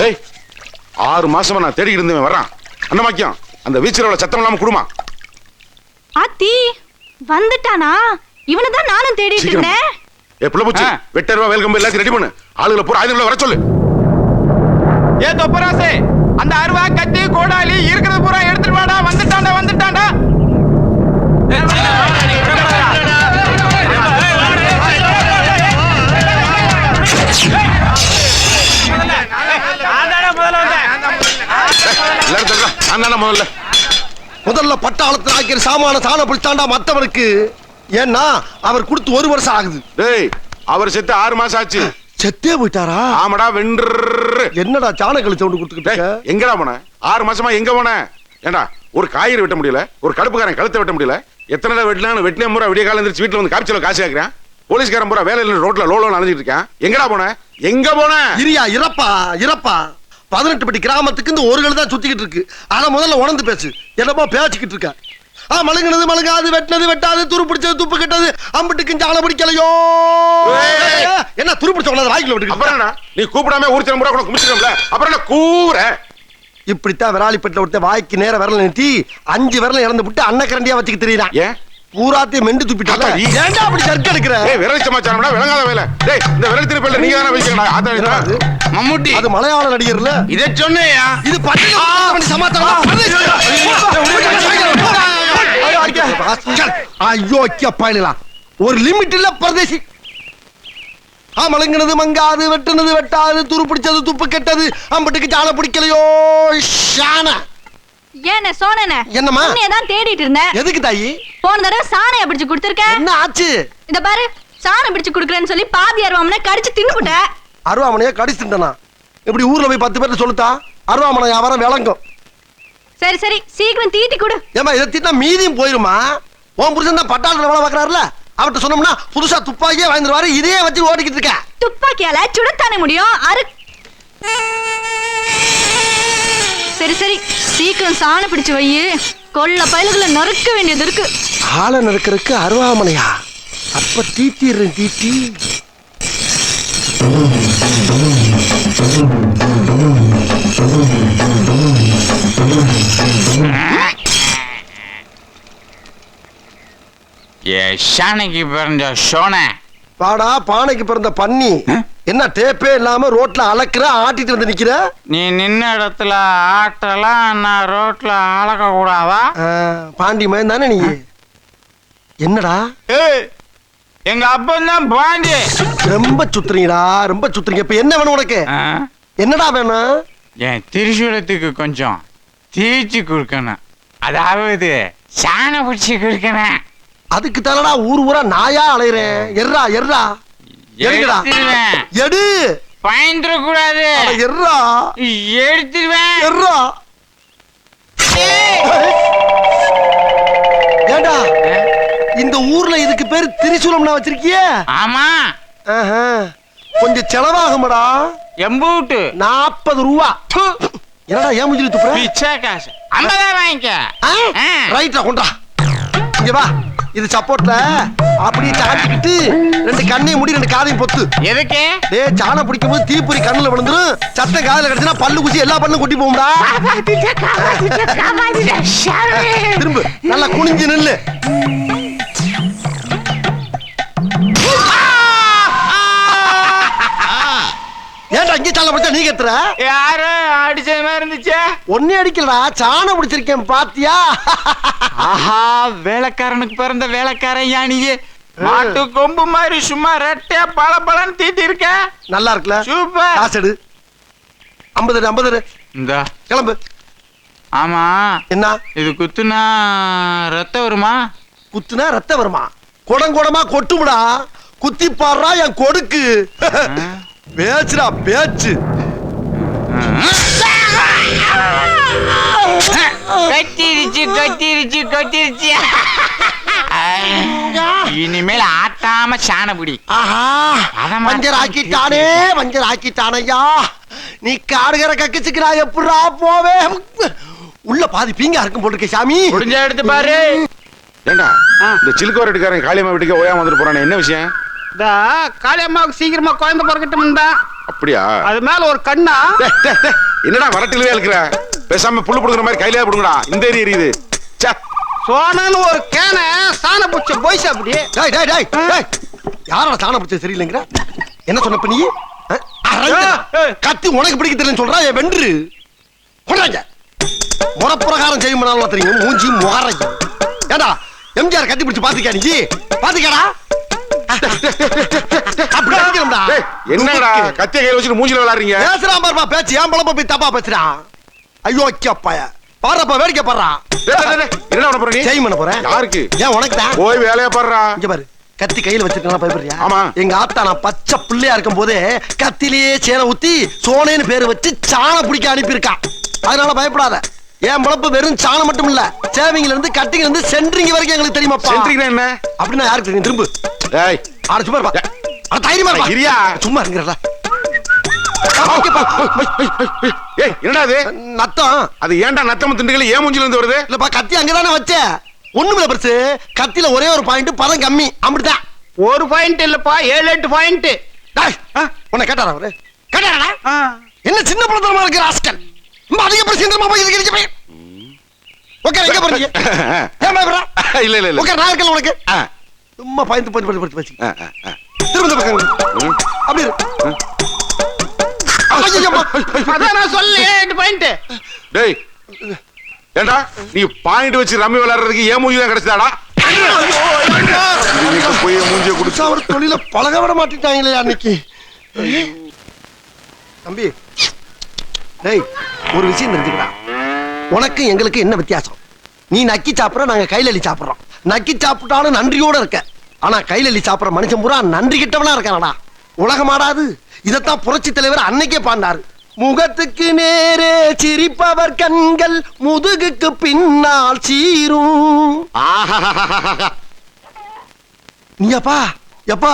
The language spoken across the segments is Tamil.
ஏய் 6 மாசமா நான் தேடிக்கிட்டு இருந்தேன் வர்றான். அண்ணமாக்கியம் அந்த வீச்சரோட சத்தம் இல்லாம குடுமா. ஆத்தி வந்துட்டானா? இவனதான் நானும் தேடிட்டு இருந்தேன். புள்ள பூச்சி வெட்டருவா வேல்கம்பு எல்லாத்தையும் ரெடி பண்ணு. ஆளுகளை பூரா ஆயுதங்களை வர சொல்லு. ஏ தொப்பராசே, அந்த அருவா கத்தி கோடாலி இருக்கிறது பூரா எடுத்துட்டு வாடா. வந்துட்டான்டா வந்துட்டான்டா. முதல்ல பட்டாளத்தில் ஆக்கிற சாமான சாண பிடிச்சாண்டா மத்தவனுக்கு. ஏன்னா அவர் கொடுத்து 1 வருஷம் ஆகுது. டேய் அவர் செத்து 6 மாசம் ஆச்சு. செத்தே போயிட்டாரா? ஆமாடா வென்று. என்னடா சாணக்களி சவுண்ட் கொடுத்துக்கிட்ட? எங்கடா போன? 6 மாசமா எங்க போன? ஏண்டா ஒரு காய்கறி வெட்ட முடியல, ஒரு கடுப்புக்காரன் கழுத்தை வெட்ட முடியல. எத்தனை வெட்டலாம் வெட்டினே முறை விடிய காலம் எந்திரிச்சு வீட்டுல வந்து காய்ச்சல காசு கேட்கிறேன். போலீஸ்காரன் பூரா வேலையில ரோட்ல லோலோ அலைஞ்சிட்டு இருக்கான். எங்கடா போன? எங்க போன? இரியா இறப்பா 18 பட்டி கிராமத்துக்கு இந்த ஒரு தான் சுத்திக்கிட்டு இருக்கு. அத முதல்ல உணர்ந்து பேசு. என்னமோ பேசிக்கிட்டு இருக்க. மழுங்கினது மழுங்காது, வெட்டினது வெட்டாது, துரு பிடிச்சது துப்பு கெட்டது, அம்பிட்டுக்கு சால பிடிக்கலையோ. என்ன துரு பிடிச்ச வாய்க்குள்ள விட்டு? அப்புறம் நீ கூப்பிடாம ஊர் தினம் பூரா கூட கும்பிச்சிருக்கோம்ல, அப்புறம் என்ன கூற? இப்படித்தான் விராலிப்பட்டில ஒருத்த வாய்க்கு நேர விரல நிறுத்தி 5 விரல இறந்து விட்டு அன்னக்கரண்டியா வச்சுக்க தெரியுறான். ஏன் பூராத்தையும் மெண்டு துப்பிட்டால. ஏன்டா அப்படி சர்க்க எடுக்கிற? விரல் சமாச்சாரம்டா விளங்காத வேலை. டேய் இந்த விரல் திருப்பல்ல நீங்க தான வைக்கறடா. ஆதாரிதா மம்முட்டி அது மலையாள நடிகர்ல. இத சொன்னேயா? இது பட்டி சமாச்சாரம். ஐயோ கேப்பாயிலா. ஒரு லிமிட் இல்ல பரதேசி. மழுங்கினது மங்காது, வெட்டினது வெட்டாது, துரு பிடிச்சது துப்பு கெட்டது, அம்பட்டுக்கு சால பிடிக்கலையோ. ஷானா ஏன சோனனே என்னம்மா? உன்னை தான் தேடிட்டு இருந்தேன். எதுக்கு தாயி? போன தடவை சாணைய பிடிச்சு கொடுத்திருக்க. என்ன ஆச்சு? இத பாரு, சாணம் பிடிச்சு குடுக்குறேன்னு சொல்லி பாதி அருவாமனை கடிச்சு தின்னுட்ட. அருவாமனையா கடிச்சு தின்டனா? இப்படி ஊர்ல போய் 10 பேர்ட்ட சொல்லுதா அருவாமனை வியாபாரம் விளங்கும். சரி சரி சீக்கிரம் தீட்டி கொடு. ஏமா இத தீட்டா மீதியும் போயிருமா? உன் புருஷன் தான் பட்டாளத்துல வேலை பார்க்கறாருல, அவர்கிட்ட சொன்னோம்னா புதுசா துப்பாக்கியே வாங்கிடுவாரு. இதே வச்சு ஓடிக்கிட்டு இருக்க. துப்பாக்கியால சுடத்தானே முடியும். சரி சரி சீக்கிரம் சாண பிடிச்சு வை. கொல்ல பயலுகளை நறுக்க வேண்டியது இருக்கு. ஆளை நறுக்கிறதுக்கு அருவாமனையா? அப்ப தீட்டிடுறேன் தீட்டி. ஷானைக்கு பிறந்த சோனை பாடா பானைக்கு பிறந்த பன்னி. என்ன டேப்பே இல்லாம ரோட்ல அளக்குற ஆட்டிட்டு வந்து நிக்கிற? நீ நின்ன இடத்துல ஆட்டலாம், நான் ரோட்ல அளக்க கூடாதா? பாண்டி மயன் தானே நீ? என்னடா எங்க அப்பன் தான் பாண்டி. ரொம்ப சுத்துறீங்கடா, ரொம்ப சுத்துறீங்க. இப்ப என்ன வேணும் உனக்கு? என்னடா வேணும்? என் திரிசூலத்துக்கு கொஞ்சம் தீச்சு கொடுக்கணும். அதாவது சாண பிடிச்சி கொடுக்கணும். அதுக்கு தானடா ஊர் ஊரா நாயா அலையறேன். எர்ரா எர்ரா எடுங்கடா. எடு. பயந்துட கூடாது. எர்ரா எடுத்துடுவேன். எர்ரா. ஏண்டா இந்த ஊர்ல இதுக்கு பேரு திரிசூலம்னா வச்சிருக்கியே? ஆமா. கொஞ்சம் செலவாகுமடா. எம்பூட்டு 40 ரூபா. என்னடா ஏன் முஞ்சிரி துப்புற? பிச்சை காசு 50 வாங்கிக்க. ரைட்டா கொண்டா. இங்க வா. இது சப்போர்ட்ல அப்படியே சாட்டிக்கிட்டு 2 கண்ணையும் மூடி 2 காதையும் பொத்து. எதுக்கு? டேய் சாணம் பிடிக்கும் போது தீப்பொறி கண்ணுல விழுந்துரும். சத்தம் காதுல கிடைச்சுனா பல்லு குச்சி எல்லா பல்லும் கொட்டி போகும்டா. திரும்ப நல்லா குனிஞ்சு நில்லு. ஏன்டா இங்க சால பிடிச்சா நீ கத்துற? யாரு அடிச்ச மாதிரி இருந்துச்சு? ஒன்னே அடிக்கலடா, சாணம் பிடிச்சிருக்கேன் பாத்தியா? ஆஹா, வேலைக்காரனுக்கு பிறந்த வேலைக்காரன் யானியே. மாட்டு கொம்பு மாதிரி சும்மா ரெட்டையா பல பலன்னு தீட்டி இருக்க. நல்லா இருக்குல்ல? சூப்பர். காசு எடு. 50 இந்த கிளம்பு. ஆமா என்ன இது குத்துனா ரத்தம் வருமா? குத்துனா ரத்தம் வருமா? குடங்குடமா கொட்டுமுடா. குத்தி பாடுறா என் கொடுக்கு. பேச்சுடா பேச்சு. கத்திருச்சு கத்திருச்சு கத்திருச்சு. இனிமேல் ஆட்டாம சாணபுடி. மஞ்சள் ஆக்கிட்டானே, மஞ்சள் ஆக்கிட்டானையா. நீ காடுகிற கக்கிச்சுக்கு நான் எப்படா போவேன்? உள்ள பாதி பீங்கா இருக்கும் போட்டுருக்க சாமி. முடிஞ்ச எடுத்து பாரு. ஏண்டா இந்த சிலுக்கோர் வீட்டுக்காரன் காளியம்மா வீட்டுக்கு ஓயாம வந்துட்டு போறானே, என்ன விஷயம்? காளியம்மாவுக்கு சீக்கிரமா குழந்தை பிறக்கட்டும் தான். அப்படியா? அது மேல ஒரு கண்ணா. என்னடா வரட்டிலே இருக்கிற? பேசாம புல்லு புடுங்குற மாதிரி கையிலே புடுங்கடா. இந்த ஏரி எரியுது. சோனன்னு ஒரு கேனை சாண புடிச்ச போய்ஸ் அப்படி. டேய் டேய் டேய் டேய், யாரோட சாண பிடிச்ச சரியில்லைங்கிற? என்ன சொன்னப்ப நீ? கத்தி உனக்கு பிடிக்க தெரியலன்னு சொல்றா. வென்று கொண்டாங்க முறப்பிரகாரம் செய்யும் தெரியும். மூஞ்சி முகரைக்கு ஏடா எம்ஜிஆர் கத்தி பிடிச்சு பாத்துக்கா? நீ பாத்துக்கடா. அப்படி அடிக்கணும்டா. என்னடா கத்திய கையில வச்சுட்டு மூஞ்சில விளையாடுறீங்க? பேசுறான் பாருப்பா பேச்சு. ஏன் பழப்ப போய் தப்பா பேசுறான்? ஐயோ அப்பாயா பாருப்பா, வேடிக்கை பாடுறான். என்ன பண்ண போற நீ? செய்ய பண்ண போறேன். யாருக்கு? ஏன் உனக்கு தான். போய் வேலையா பாடுறா. இங்க பாரு, கத்தி கையில வச்சிருக்கா பயப்படுறியா? ஆமா. எங்க ஆத்தா நான் பச்சை பிள்ளையா இருக்கும் போதே கத்திலேயே சேனை ஊத்தி சோனேன்னு பேரு வச்சு சாணம் பிடிக்க அனுப்பியிருக்கா. அதனால பயப்படாத. என் பழப்பு வெறும் சாணம் மட்டும் இல்ல, சேவிங்ல இருந்து கட்டிங்ல இருந்து சென்ட்ரிங் வரைக்கும் எங்களுக்கு தெரியுமாப்பா. சென்ட்ரிங் என்ன? அப்படின்னா யாருக்கு தெரியும்? திரும்ப ஏய் ஆட சும்மா இருப்பா. அட தைரியமா இருப்பா. இரியா. சும்மா இருங்கடா. ஏய் என்னடா இது? நத்தம். அது ஏன்டா நத்தம் திண்டுகள் ஏன் மூஞ்சில இருந்து வருது? இல்லப்பா கத்தி அங்கதானே வச்ச. ஒண்ணுமில்ல பெருசு. கத்தில ஒரே ஒரு பாயிண்ட், பதம் கம்மி. அப்படிதான். ஒரு பாயிண்ட் இல்லப்பா, 7-8 பாயிண்ட். உன்னை கேட்டாரா அவரு? கேட்டாரா? என்ன சின்ன பழத்தனமா இருக்கு ராஸ்கல். ரொம்ப அதிக பிரச்சனை போய் இருக்கு போய். ஓகே எங்க போறீங்க? ஏன் பயப்படுற? இல்ல இல்ல இல்ல. ஓகே நான் இருக்கல உனக்கு. சும்மா பாயிண்ட் பாயிண்ட் வச்சு. திரும்ப பக்கம். அப்படி இரு. அதான் நான் சொல்ல 7-8 பாயிண்ட். டேய் ஏண்டா நீ பாயிண்ட் வச்சு ரம்மி விளையாடுறதுக்கு ஏன் மூஞ்சி தான் கிடைச்சதாடா? போய் மூஞ்சியை குடிச்சு அவர் தொழில பழக விட மாட்டேட்டாங்களே அன்னைக்கு. தம்பி டேய் ஒரு விஷயம் தெரிஞ்சுக்கடா. உனக்கு எங்களுக்கு என்ன வித்தியாசம்? நீ நக்கி சாப்பிடுற, நாங்க கையில அள்ளி சாப்பிடுறோம். நக்கி சாப்பிட்டாலும் நன்றியோட இருக்க. ஆனா கையில அள்ளி சாப்பிடுற மனுஷன் பூரா நன்றி கிட்டவனா இருக்கானடா. உலகம் ஆடாது. இதத்தான் புரட்சி தலைவர் அன்னைக்கே பாண்டாரு. முகத்துக்கு நேரே சிரிப்பவர் கண்கள் முதுகுக்கு பின்னால் சீரும். நீ அப்பா எப்பா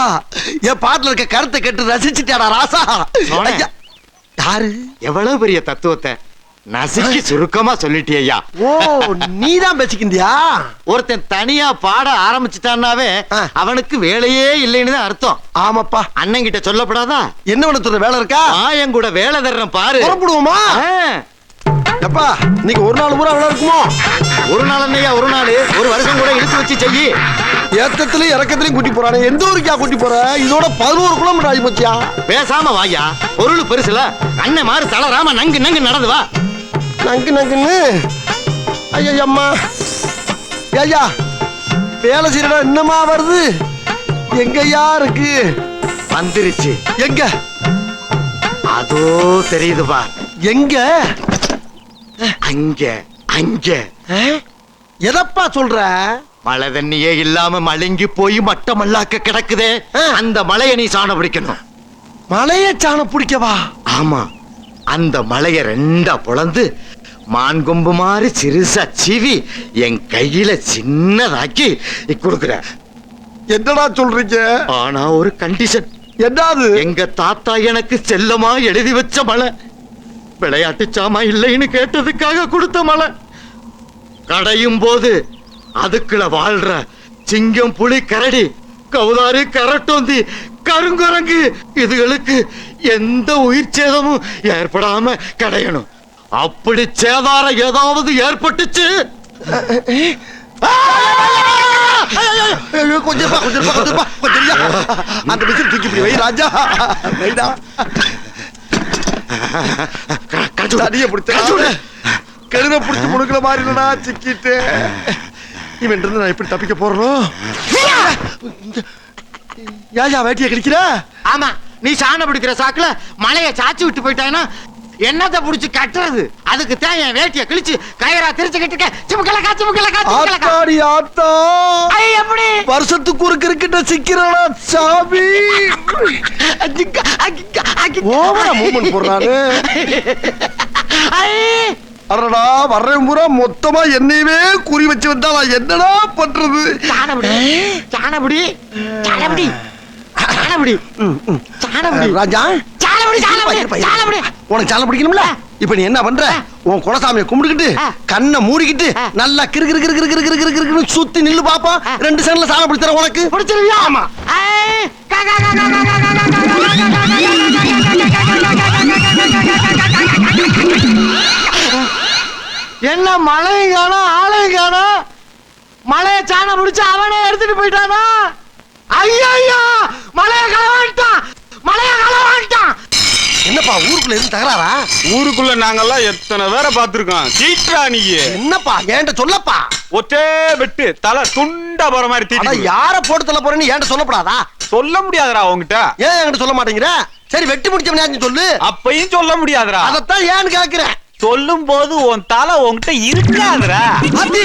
என் பாட்டுல இருக்க கருத்தை கேட்டு ரசிச்சுட்டாடா ராசா. ஐயா, யாரு? எவ்வளவு பெரிய தத்துவத்தை நசுக்கி சுருக்கமா சொல்லிட்டியா? ஓ நீதான் பேசிக்கிந்தியா? ஒருத்தன் தனியா பாட ஆரம்பிச்சுட்டான்னாவே அவனுக்கு வேலையே இல்லைன்னு தான் அர்த்தம். ஆமாப்பா. அண்ணன் கிட்ட சொல்லப்படாதா? என்ன பண்ண வேலை இருக்கா? என் கூட வேலை தர்றேன் பாரு. புறப்படுவோமா? எப்பா இன்னைக்கு ஒரு நாள் பூரா வேலை இருக்குமோ? ஒரு நாள் என்னையா ஒரு நாள், ஒரு வருஷம் கூட இழுத்து வச்சு செய்யி. ஏத்தத்திலயும் இறக்கத்திலயும் கூட்டி போறானே. எந்த ஊருக்கா கூட்டி போற? இதோட 11 கிலோமீட்டர் ஆகி போச்சியா? பேசாம வாயா, பொருள் பெருசுல அண்ணன் மாறு தளராம நங்கு நங்கு நடந்து வா. நங்கு நங்குன்னு ஐயா அம்மா. ஐயா வேலை செய்யறா என்னமா வருது? எங்கயா இருக்கு? வந்துருச்சு. எங்க? அதோ தெரியுதுப்பா. எங்க? அங்க அங்க. எதப்பா சொல்ற? மழை தண்ணியே இல்லாம மழுங்கி போய் மட்டமல்லாக்க கிடக்குதே, அந்த மலையை நீ சாண பிடிக்கணும். மலைய சாண பிடிக்கவா? ஆமா. அந்த மலைய ரெண்டா பொளந்து மான் கொம்பு மாதிரி சிறுசா சீவி என் கையில சின்னதாக்கி கொடுக்குற. என்னடா சொல்றீங்க? ஆனா ஒரு கண்டிஷன். என்னது? எங்க தாத்தா எனக்கு செல்லமா எழுதி வச்ச மலை. விளையாட்டு சாமா இல்லைன்னு கேட்டதுக்காக கொடுத்த மலை. கடையும் போது அதுக்குள்ள வாழ்ற சிங்கம், புலி, கரடி, கவுதாரி, கரட்டோந்தி, கருங்குரங்கு இதுகளுக்கு எந்த உயிர் சேதமும் ஏற்படாம கடையணும். அப்படி சேதாரம் ஏதாவது ஏற்பட்டுச்சு கொஞ்சம் அந்த மிஷின் தூக்கி வை ராஜா. தடியை பிடிச்ச கழுதை பிடிச்சு முடுக்கிற மாதிரி இல்லடா சிக்கிட்டு. இவன் இருந்து நான் எப்படி தப்பிக்க போறோம்? ஏயா வேட்டியை கிடைக்கிற? ஆமா, நீ சாண பிடிக்கிற சாக்குல மலையை சாச்சி விட்டு போயிட்டானா என்னத்தை புடிச்சு கட்டுறது? அதுக்கு தான் என் வேட்டியை கிழிச்சு கயிறா திரிச்சு கட்டிருக்க. சிமுக்கல காச்சு முக்கல காச்சு. ஆத்தாடி ஆத்தா, எப்படி வருஷத்துக்கு ஒரு கிரிக்கெட்ட சிக்கிறடா சாமி. ஓவரா மூவ்மெண்ட் போடுறாரு. அடடா வர்றேன் பூரா மொத்தமா என்னையவே குறி வச்சு வந்தா நான் என்னடா பண்றது? ராஜா உனக்கு சாலை பிடிக்கணும்ல? இப்ப நீ என்ன பண்ற? உன் குலசாமியை கும்பிட்டுக்கிட்டு கண்ணை மூடிக்கிட்டு நல்லா கிரு கிரு கிரு கிரு கிரு கிரு கிரு சுத்தி நில்லு பாப்பா. 2 செகண்ட்ல சாலை பிடிச்சற உனக்கு. பிடிச்சிருவியா? ஆமா. என்ன மழையும் காணோம் ஆளையும் காணோம். மழைய சாணம் பிடிச்சு அவனே எடுத்துட்டு போயிட்டானா? ஐயா மழைய களவாண்டான், மழைய களவாண்டான். என்னப்பா ஊருக்குள்ள இருந்து தகராறா? ஊருக்குள்ள நாங்கெல்லாம் எத்தனை பேரை பார்த்திருக்கோம். சீட்ரா நீ என்னப்பா ஏன்ட்ட சொல்லப்பா. ஒற்றே வெட்டு தலை துண்டா போற மாதிரி ஆனா தீட்டி யார போட்டு தள்ள போறேன்னு ஏன்ட்ட சொல்லப்படாதா? சொல்ல முடியாதுடா உங்ககிட்ட. ஏன் என்கிட்ட சொல்ல மாட்டேங்கிற? சரி வெட்டி முடிச்சவனே சொல்லு. அப்பையும் சொல்ல முடியாதுடா. அதத்தான் ஏன்னு கேக்குறேன். சொல்லும் போது உன் தலை உன்கிட்ட இருக்காதுடா. அது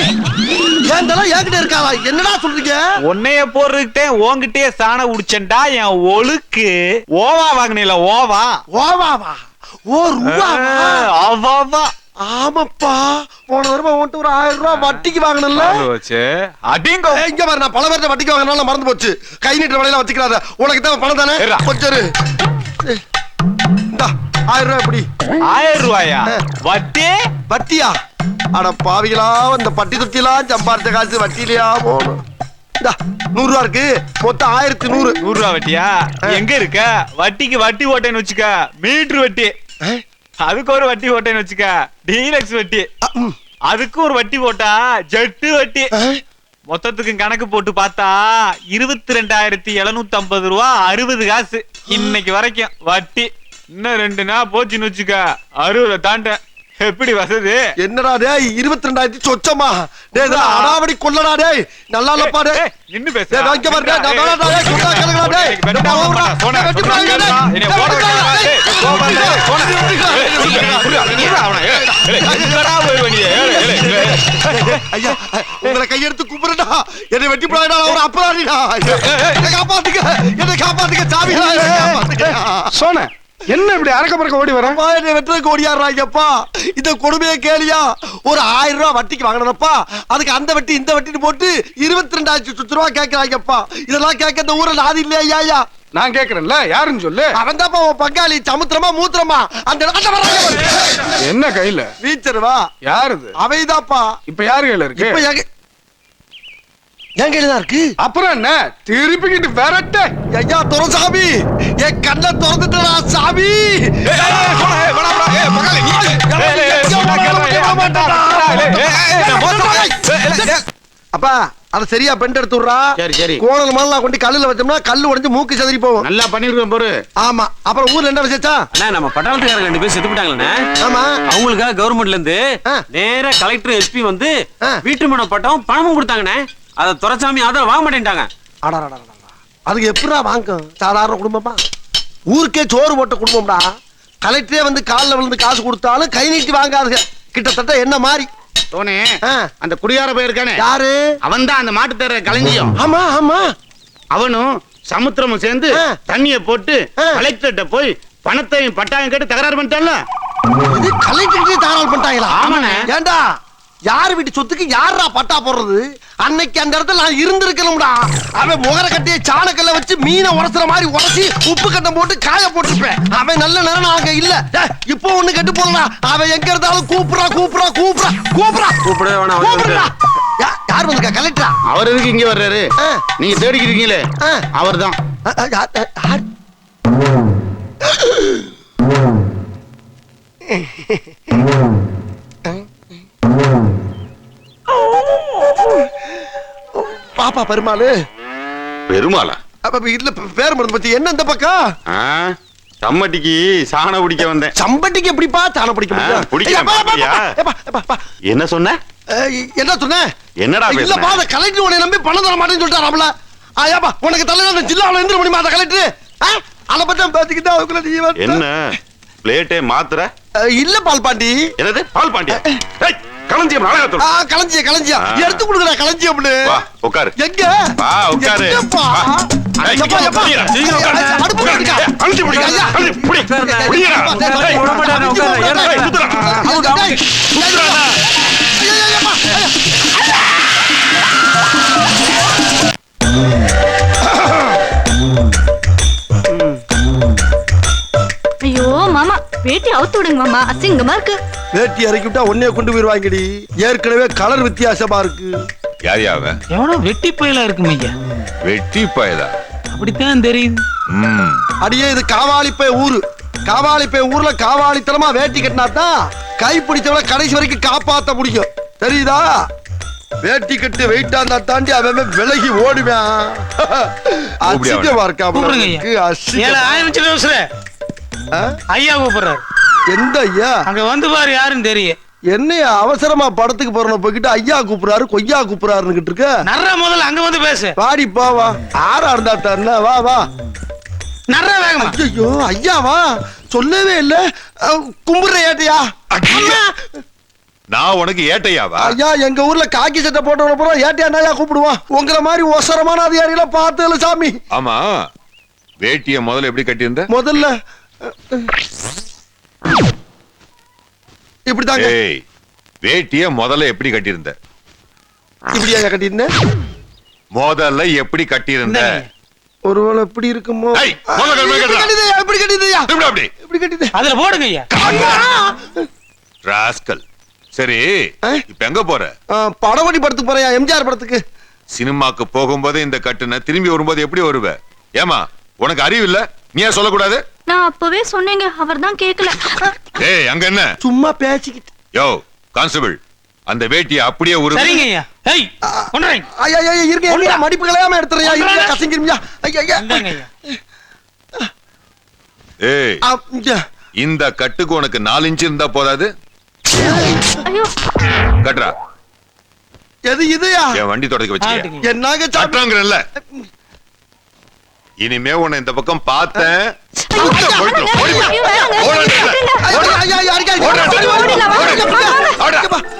ஏன் தலை என்கிட்ட இருக்காதா? என்னடா சொல்றீங்க? உன்னைய போறதுக்கிட்டே உன்கிட்டயே சாண உடிச்சேன்டா என் ஒழுக்கு. ஓவா வாங்கினீல ஓவா. ஓவாவா? ஓ ரூபாவா? அவாவா. ஆமாப்பா போன தடவை உன்கிட்ட ஒரு 1000 ரூபாய் வட்டிக்கு வாங்கினல. அடிங்க இங்க பாரு நான் பல பேர்ட்ட வட்டிக்கு வாங்கினால மறந்து போச்சு. கை நீட்டுற வழியில வச்சுக்கிறாத. உனக்கு தேவை பணம் தானே? கொஞ்சம் இரு. இந்தா 1000 ரூபாய் எப்படி? 1000 ரூபாயா? வட்டி? வட்டியா? அட பாவிகளா இந்த பட்டி தொட்டிலாம் சம்பாரிச்ச காசு வட்டிலையா போகணும். இந்தா 100 ரூபா இருக்கு. மொத்தம் 1100. 100 ரூபா வட்டியா? எங்க இருக்க? வட்டிக்கு வட்டி போட்டேன்னு வச்சுக்க. மீட்டர் வட்டி. அதுக்கு ஒரு வட்டி போட்டேன்னு வச்சுக்க. டீலக்ஸ் வட்டி. அதுக்கு ஒரு வட்டி போட்டா ஜெட்டு வட்டி. மொத்தத்துக்கு கணக்கு போட்டு பார்த்தா 22,750 ரூபா 60 காசு இன்னைக்கு வரைக்கும் வட்டி. இன்னும் 2 நாள் போச்சுன்னு வச்சுக்க 60 தாண்ட. எப்படி வசதி? என்னடா டேய் 22,000 சொச்சமா? டேய் இதெல்லாம் அடாவடி கொல்லடா டேய். நல்லா இல்லப்பா டேய். நின்னு பேசு. டேய் வாங்க பாரு டேய். நான் வேணாடா டேய். சொன்னா கேளுடா டேய். வெட்டா போடா. சோனா வெட்டி போடா. என்ன போடா. டேய் கோபல. சோனா. எங்கடா போய் வண்டியே? ஐயா உங்களை கையெடுத்து கும்பிடுடா. என்னை வெட்டி போடாடா. ஒரு அப்பறாடிடா. என்னை காப்பாத்துங்க. என்னை காப்பாத்துங்க சாமி. சோன என்ன இப்படி அரக்க பறக்க ஓடி வர? என்னை வெட்டுறதுக்கு ஓடியாடுறாங்கப்பா. இந்த கொடுமையை கேளியா? ஒரு 1000 ரூபாய் வட்டிக்கு வாங்கினப்பா. அதுக்கு அந்த வட்டி இந்த வட்டின்னு போட்டு 22,000 ரூபாய் கேட்கிறாங்கப்பா. இதெல்லாம் கேட்க இந்த ஊரில் ஆதி இல்லையா? ஐயா நான் கேக்குறேன்ல யாருன்னு சொல்லு. அவன் தான்ப்பா உன் பங்காளி. சமுத்திரமா மூத்திரமா அந்த என்ன கையில வீச்சருவா யாருது? அவைதாப்பா. இப்ப யாரு கையில இருக்கு? இப்ப என் கையில தான் இருக்கு. அப்புறம் என்ன திருப்பிக்கிட்டு விரட்ட? ஐயா துரசாமி என் கண்ணை திறந்துட்டா சாமி. அப்பா அத சரியா பெண்ட் எடுத்து விடுறா. சரி சரி கோணல் மேல கொண்டு கல்லுல வச்சோம்னா கல்லு உடைஞ்சு மூக்கு சதறி போகும். நல்லா பண்ணிருக்கோம் போரு. ஆமா அப்புறம் ஊர்ல என்ன விசேஷம்? அண்ணா நம்ம பட்டாளத்துக்காரங்க 2 பேர் செத்து போட்டாங்களே. ஆமா அவங்களுக்காக கவர்மெண்ட்ல இருந்து நேரா கலெக்டர் எஸ்பி வந்து வீட்டு மன பட்டம் பணமும் கொடுத்தாங்கண்ணே. அத துரைசாமி அதை வாங்க மாட்டேன்ட்டாங்க. அதுக்கு எப்படா வாங்கும்? சாதாரண குடும்பமா? ஊருக்கே சோறு போட்ட குடும்பம்டா. கலெக்டரே வந்து காலில் விழுந்து காசு கொடுத்தாலும் கை நீட்டி வாங்காதுங்க. கிட்டத்தட்ட என்ன மாதிரி சோனே அந்த குடியார போயிருக்கானே யாரு? அவன் தான் அந்த மாட்டு தர களஞ்சியம். ஆமா ஆமா அவனும் சமுத்திரமும் சேர்ந்து தண்ணிய போட்டு கலெக்டர்கிட்ட போய் பணத்தையும் பட்டாயம் கேட்டு தகராறு பண்ணிட்டான்ல. இது கலெக்டரே தகராறு பண்ணிட்டாங்களா? ஆமாண்ணே. ஏண்டா யார் வீட்டு சொத்துக்கு யாரா பட்டா போடுறது? அன்னைக்கு அந்த இடத்துல நான் இருந்திருக்கணும்டா. அவன் முகர கட்டிய சாணக்கல்ல வச்சு மீனை உரசுற மாதிரி உரசி உப்பு கட்டம் போட்டு காய போட்டுருப்பேன். அவன் நல்ல நேரம் அங்க இல்ல. இப்போ ஒண்ணு கெட்டு போடலாம். அவன் எங்க இருந்தாலும் கூப்பிடா கூப்பிடா கூப்பிடா கூப்பிடா கூப்பிடவே வேணாம். கூப்பிடா. யார் வந்திருக்கா? கலெக்டரா? அவர் எதுக்கு இங்க வர்றாரு? நீங்க தேடிக்கிறீங்களே அவர் தான். பாப்பா பெருமாளு. பெருமாளா? அப்ப இதுல பேர் மருந்து பத்தி என்ன இந்த பக்கம்? சம்மட்டிக்கு சாண பிடிக்க வந்தேன். சம்பட்டிக்கு எப்படிப்பா சாண பிடிக்க என்ன சொன்ன? என்ன சொன்ன? என்னடா இல்லப்பா அந்த கலெக்டர் உன்னை நம்பி பணம் தர மாட்டேன்னு சொல்லிட்டாராம்ல. ஆயாப்பா உனக்கு தலையில அந்த ஜில்லாவுல எந்திர முடியுமா அந்த கலெக்டர்? அதை பத்தி பாத்துக்கிட்டா அவங்கள நீ என்ன பிளேட்டே மாத்திர? இல்ல பால் பாண்டி. என்னது பால் பாண்டியா? களஞ்சியம் நாடகத்தோட களஞ்சியம் களஞ்சியம் எடுத்து கொடுக்குற களஞ்சியம்னு. வா உட்காரு. எங்க? வா உட்காரு. எப்பா எப்பா எப்பா அடுப்பு இருக்கா? களஞ்சி புடி. களஞ்சி புடி. புடிடா. போட மாட்டானே உட்காரு. ஐயோ மாமா வேட்டி அவுத்து விடுங்க மாமா, அசிங்கமா இருக்கு. வேட்டி இறக்கி விட்டா ஒன்னே கொண்டு போயிருவாங்கடி. ஏற்கனவே கலர் வித்தியாசமா இருக்கு. யார் யாவ? எவனோ வெட்டி பயலா இருக்கு ஐயா. வெட்டி பயலா? அப்படித்தான் தெரியுது. அடியே இது காவாலிப்பை ஊரு. காவாலிப்பை ஊர்ல காவாலித்தனமா வேட்டி கட்டினாதான் கை பிடிச்சவன கடைசி வரைக்கும் காப்பாத்த முடியும் தெரியுதா? வேட்டி கட்டு வெயிட்டா இருந்தா தாண்டி அவன் விலகி ஓடுவான். அசிங்கமா இருக்கா? கூப்பிடுங்க ஐயா. ஐயா கூப்பிடுறாரு. எந்த ஐயா? அங்க வந்து பாரு யாருன்னு தெரியும். என்னையா அவசரமா படத்துக்கு போறோம் போய்கிட்டு ஐயா கூப்பிடுறாரு கொய்யா கூப்பிடுறாருன்னு இருக்க. நர்ற முதல்ல அங்க வந்து பேசு. வாடி வா. ஆறா இருந்தா தானே வா. நர்ற வேகமா. ஐயோ ஐயாவா சொல்லவே இல்ல. கும்பிடுற ஏட்டையா? நான் உனக்கு ஏட்டையாவா? ஐயா எங்க ஊர்ல காக்கி சட்டை போட்டவன பூரா ஏட்டையா கூப்பிடுவான். உங்களை மாதிரி ஒசரமான அதிகாரிகளை பார்த்தல சாமி. ஆமா, வேட்டிய முதல்ல எப்படி கட்டியிருந்த? முதல்ல இப்படிதாங்க. ஏய், வேட்டிய முதல்ல எப்படி கட்டியிருந்த? இப்படியா கட்டியிருந்தேன்? முதல்ல எப்படி கட்டியிருந்த? ஒருவேளை எப்படி இருக்குமோ? ஏய், முதல்ல எப்படி கட்டுற? எப்படி கட்டியதையா? எப்படி எப்படி கட்டியது? அதுல போடுங்க ஐயா. ராஸ்கல். சரி, இப்ப எங்க போற? படவடி படத்துக்கு போறேன், எம்ஜிஆர் படத்துக்கு. சினிமாக்கு போகும்போது இந்த கட்டுன, திரும்பி வரும்போது எப்படி வருவ? ஏமா உனக்கு அறிவு இல்ல? நீ ஏன் சொல்லக்கூடாது? நான் அப்பவே சொன்னேங்க, அவர்தான் கேக்கல. ஏய், அங்க என்ன சும்மா பேசிக்கிட்டு. யோ கான்ஸ்டபிள், அந்த வேட்டியை அப்படியே சரிங்க ஐயா. ஏய் கொன்றேன். ஐயா இருங்க மடிப்பு கலையாம எடுத்துறியா? இருங்க கசங்கிருமியா. ஐயா இந்தாங்க ஐயா. ஏய், இந்த கட்டுக்கு உனக்கு 4 இன்ச் இருந்தா போதாது? ஐயோ, கட்டுறா. எது இதுயா? என் வண்டி தொடக்க வச்சு என்னங்க கட்டுறாங்கறல்ல. இனிமே உன்னை இந்த பக்கம் பார்த்தேன். ஐயோ, வேணாங்க.